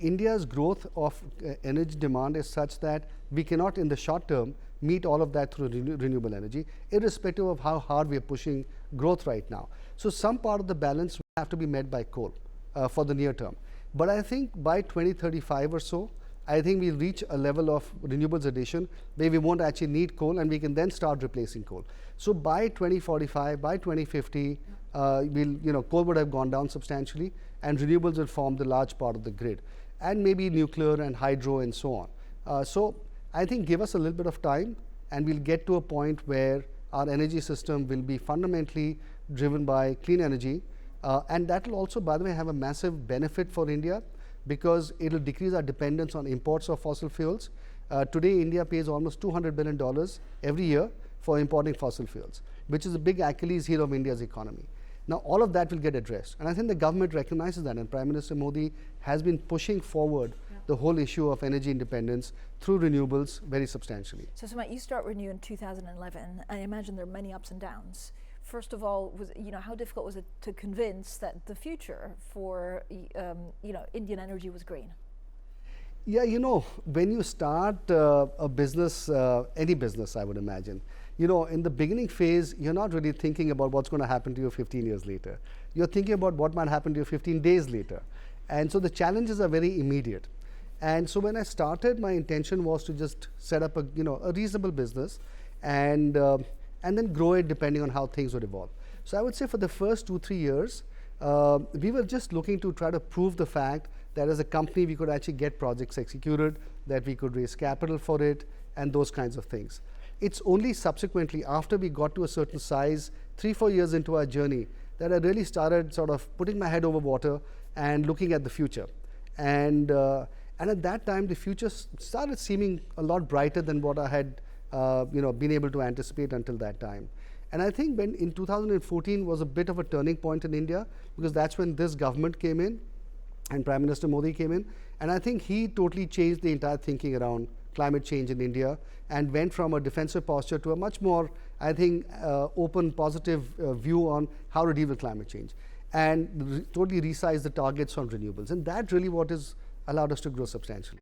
India's growth of energy demand is such that we cannot in the short term meet all of that through renewable energy, irrespective of how hard we are pushing growth right now. So some part of the balance will have to be met by coal for the near term. But I think by 2035 or so, I think we'll reach a level of renewables addition where we won't actually need coal, and we can then start replacing coal. So by 2045, by 2050, coal would have gone down substantially, and renewables will form the large part of the grid, and maybe nuclear and hydro and so on. So I think give us a little bit of time, and we'll get to a point where our energy system will be fundamentally driven by clean energy, and that will also, by the way, have a massive benefit for India, because it will decrease our dependence on imports of fossil fuels. Today, India pays almost $200 billion every year for importing fossil fuels, which is a big Achilles heel of India's economy. Now, all of that will get addressed, and I think the government recognizes that, and Prime Minister Modi has been pushing forward the whole issue of energy independence through renewables very substantially. So, Sumant, you start ReNew in 2011. I imagine there are many ups and downs. First of all, how difficult was it to convince that the future for Indian energy was green? Yeah, when you start a business, any business, I would imagine, in the beginning phase, you're not really thinking about what's going to happen to you 15 years later. You're thinking about what might happen to you 15 days later. And so the challenges are very immediate. And so when I started, my intention was to just set up a reasonable business and then grow it depending on how things would evolve. So I would say for the first 2-3 years, we were just looking to try to prove the fact that as a company we could actually get projects executed, that we could raise capital for it, and those kinds of things. It's only subsequently, after we got to a certain size, 3-4 years into our journey, that I really started sort of putting my head over water and looking at the future. And at that time, the future started seeming a lot brighter than what I had been able to anticipate until that time. And I think when in 2014 was a bit of a turning point in India, because that's when this government came in and Prime Minister Modi came in. And I think he totally changed the entire thinking around climate change in India and went from a defensive posture to a much more, I think, open, positive view on how to deal with climate change, and totally resized the targets on renewables. And that really what has allowed us to grow substantially.